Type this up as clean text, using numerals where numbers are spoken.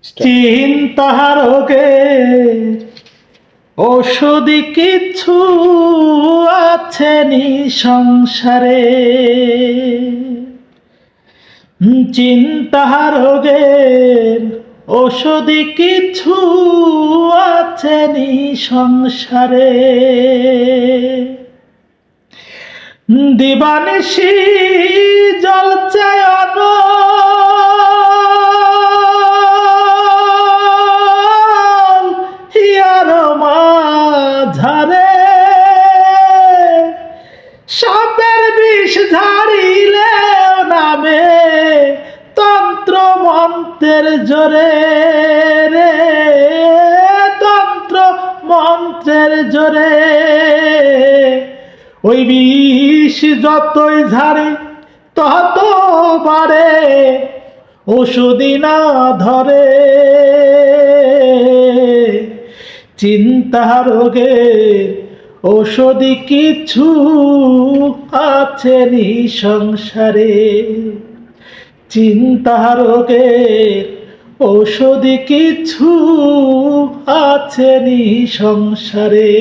চিন্তা রোগের ঔষধি কিছু আছে নি সংসারে। চিন্তা রোগের ঔষধি কিছু আছে নি সংসারে। দিবানিশি জ্বলছে হিয়ার মাঝারে। সাপের বিষ ঝাড়িলেও নামে তন্ত্র মন্ত্রের জোরে রে, তন্ত্র মন্ত্রের জোরে। ওই বিষ যতই ঝাড়ে তত বাড়ে, ওষুধি না ধরে। চিন্তা রোগের ঔষধি কিছু আছে নি সংসারে। চিন্তা রোগের ঔষধি কিছু আছে নি সংসারে।